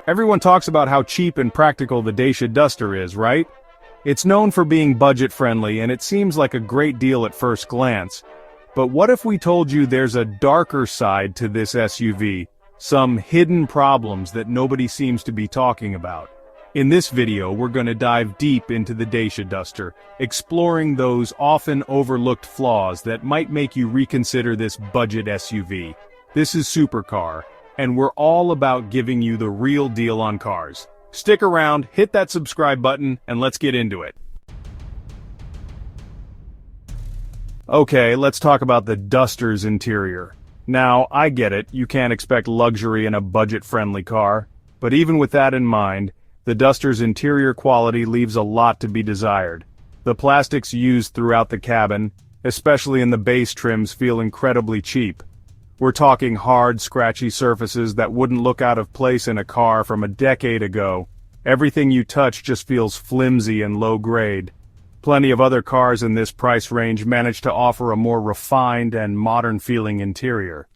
Everyone talks about how cheap and practical the Dacia Duster is, right? It's known for being budget-friendly and it seems like a great deal at first glance. But what if we told you there's a darker side to this SUV? Some hidden problems that nobody seems to be talking about. In this video, we're going to dive deep into the Dacia Duster, exploring those often overlooked flaws that might make you reconsider this budget SUV. This is Supercar, and we're all about giving you the real deal on cars. Stick around, hit that subscribe button, and let's get into it. Okay, let's talk about the Duster's interior. Now, I get it, you can't expect luxury in a budget-friendly car, but even with that in mind, the Duster's interior quality leaves a lot to be desired. The plastics used throughout the cabin, especially in the base trims, feel incredibly cheap. We're talking hard, scratchy surfaces that wouldn't look out of place in a car from a decade ago. Everything you touch just feels flimsy and low grade. Plenty of other cars in this price range manage to offer a more refined and modern-feeling interior.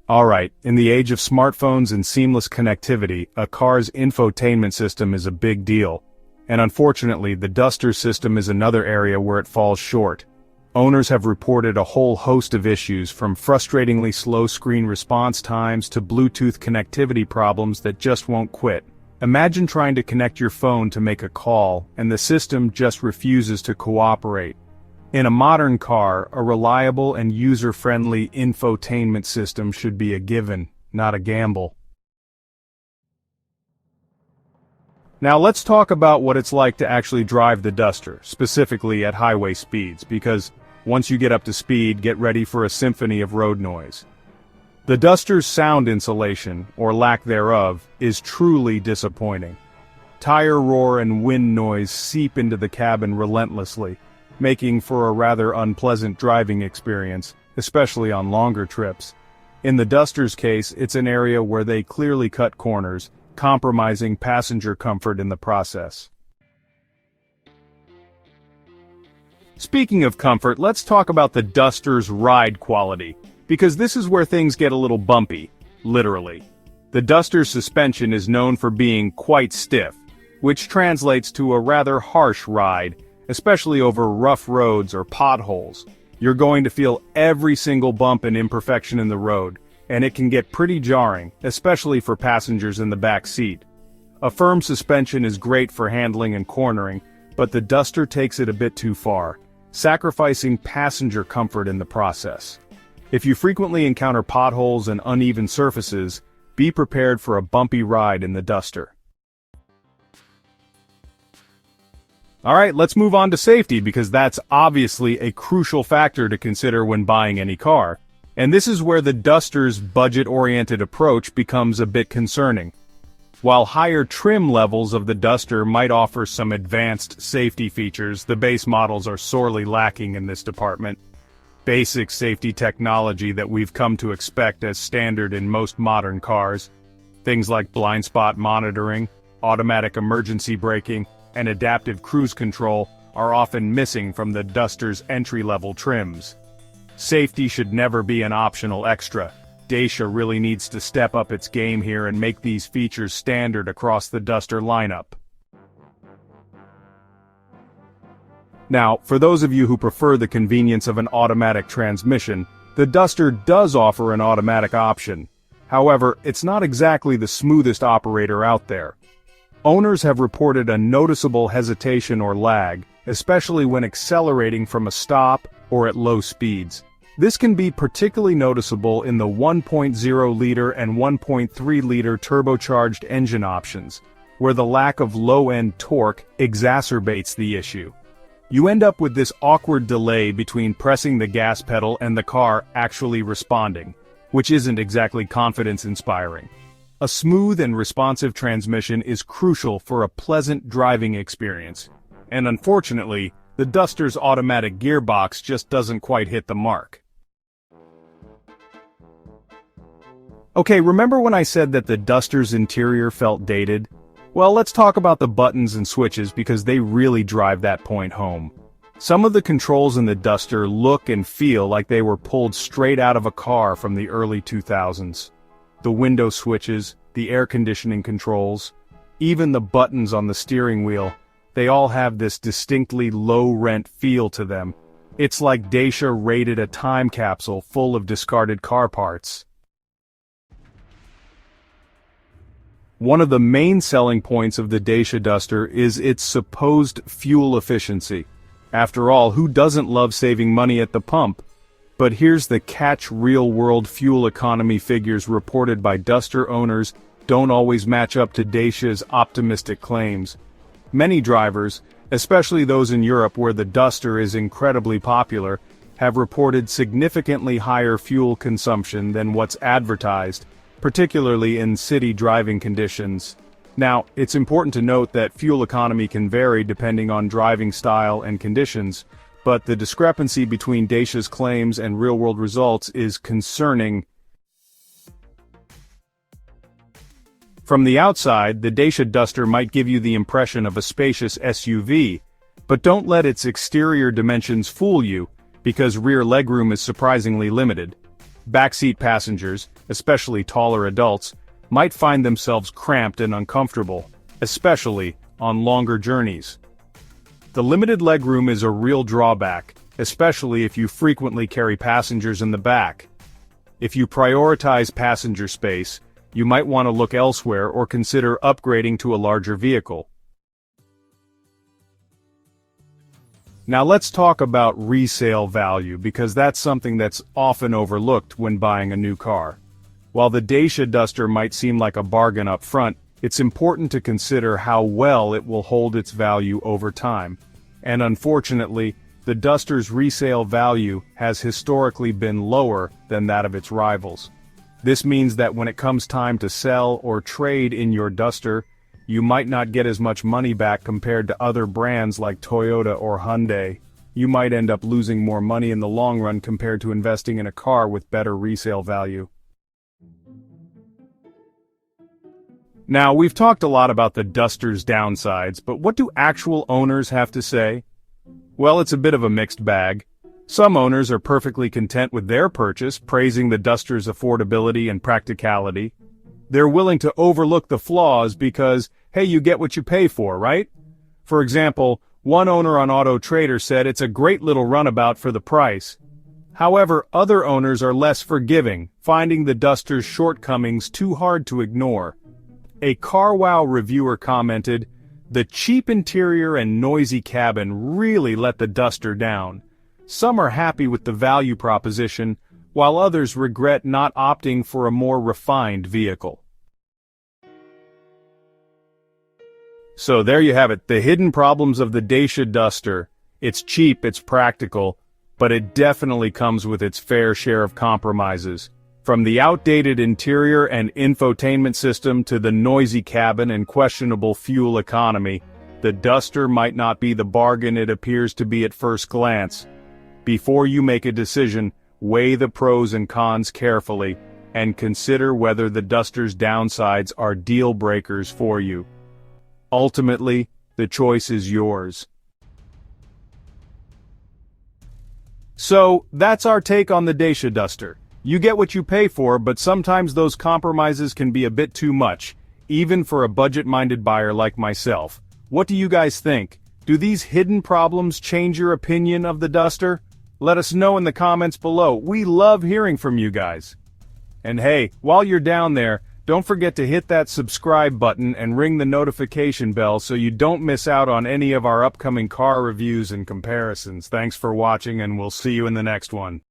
Alright, in the age of smartphones and seamless connectivity, a car's infotainment system is a big deal. And unfortunately, the Duster system is another area where it falls short. Owners have reported a whole host of issues, from frustratingly slow screen response times to Bluetooth connectivity problems that just won't quit. Imagine trying to connect your phone to make a call, and the system just refuses to cooperate. In a modern car, a reliable and user-friendly infotainment system should be a given, not a gamble. Now let's talk about what it's like to actually drive the Duster, specifically at highway speeds, because once you get up to speed, get ready for a symphony of road noise. The Duster's sound insulation, or lack thereof, is truly disappointing. Tire roar and wind noise seep into the cabin relentlessly, making for a rather unpleasant driving experience, especially on longer trips. In the Duster's case, it's an area where they clearly cut corners, compromising passenger comfort in the process. Speaking of comfort, let's talk about the Duster's ride quality, because this is where things get a little bumpy, literally. The Duster's suspension is known for being quite stiff, which translates to a rather harsh ride, especially over rough roads or potholes. You're going to feel every single bump and imperfection in the road, and it can get pretty jarring, especially for passengers in the back seat. A firm suspension is great for handling and cornering, but the Duster takes it a bit too far, sacrificing passenger comfort in the process. If you frequently encounter potholes and uneven surfaces, be prepared for a bumpy ride in the Duster. Alright, let's move on to safety, because that's obviously a crucial factor to consider when buying any car. And this is where the Duster's budget-oriented approach becomes a bit concerning. While higher trim levels of the Duster might offer some advanced safety features, the base models are sorely lacking in this department. Basic safety technology that we've come to expect as standard in most modern cars, things like blind spot monitoring, automatic emergency braking, and adaptive cruise control, are often missing from the Duster's entry-level trims. Safety should never be an optional extra. Dacia really needs to step up its game here and make these features standard across the Duster lineup. Now, for those of you who prefer the convenience of an automatic transmission, the Duster does offer an automatic option. However, it's not exactly the smoothest operator out there. Owners have reported a noticeable hesitation or lag, especially when accelerating from a stop or at low speeds. This can be particularly noticeable in the 1.0-liter and 1.3-liter turbocharged engine options, where the lack of low-end torque exacerbates the issue. You end up with this awkward delay between pressing the gas pedal and the car actually responding, which isn't exactly confidence-inspiring. A smooth and responsive transmission is crucial for a pleasant driving experience, and unfortunately, the Duster's automatic gearbox just doesn't quite hit the mark. Okay, remember when I said that the Duster's interior felt dated? Well, let's talk about the buttons and switches, because they really drive that point home. Some of the controls in the Duster look and feel like they were pulled straight out of a car from the early 2000s. The window switches, the air conditioning controls, even the buttons on the steering wheel, they all have this distinctly low-rent feel to them. It's like Dacia raided a time capsule full of discarded car parts. One of the main selling points of the Dacia Duster is its supposed fuel efficiency. After all, who doesn't love saving money at the pump? But here's the catch: real-world fuel economy figures reported by Duster owners don't always match up to Dacia's optimistic claims. Many drivers, especially those in Europe where the Duster is incredibly popular, have reported significantly higher fuel consumption than what's advertised, particularly in city driving conditions. Now, it's important to note that fuel economy can vary depending on driving style and conditions, but the discrepancy between Dacia's claims and real-world results is concerning. From the outside, the Dacia Duster might give you the impression of a spacious SUV, but don't let its exterior dimensions fool you, because rear legroom is surprisingly limited. Backseat passengers, especially taller adults, might find themselves cramped and uncomfortable, especially on longer journeys. The limited legroom is a real drawback, especially if you frequently carry passengers in the back. If you prioritize passenger space, you might want to look elsewhere or consider upgrading to a larger vehicle. Now let's talk about resale value, because that's something that's often overlooked when buying a new car. While the Dacia Duster might seem like a bargain up front, it's important to consider how well it will hold its value over time. And unfortunately, the Duster's resale value has historically been lower than that of its rivals. This means that when it comes time to sell or trade in your Duster, you might not get as much money back compared to other brands like Toyota or Hyundai. You might end up losing more money in the long run compared to investing in a car with better resale value. Now, we've talked a lot about the Duster's downsides, but what do actual owners have to say? Well, it's a bit of a mixed bag. Some owners are perfectly content with their purchase, praising the Duster's affordability and practicality. They're willing to overlook the flaws because, hey, you get what you pay for, right? For example, one owner on Auto Trader said it's a great little runabout for the price. However, other owners are less forgiving, finding the Duster's shortcomings too hard to ignore. A CarWow reviewer commented, "The cheap interior and noisy cabin really let the Duster down. Some are happy with the value proposition, while others regret not opting for a more refined vehicle." So there you have it, the hidden problems of the Dacia Duster. It's cheap, it's practical, but it definitely comes with its fair share of compromises. From the outdated interior and infotainment system to the noisy cabin and questionable fuel economy, the Duster might not be the bargain it appears to be at first glance. Before you make a decision, weigh the pros and cons carefully, and consider whether the Duster's downsides are deal breakers for you. Ultimately, the choice is yours. So, that's our take on the Dacia Duster. You get what you pay for, but sometimes those compromises can be a bit too much, even for a budget-minded buyer like myself. What do you guys think? Do these hidden problems change your opinion of the Duster? Let us know in the comments below. We love hearing from you guys. And hey, while you're down there, don't forget to hit that subscribe button and ring the notification bell so you don't miss out on any of our upcoming car reviews and comparisons. Thanks for watching, and we'll see you in the next one.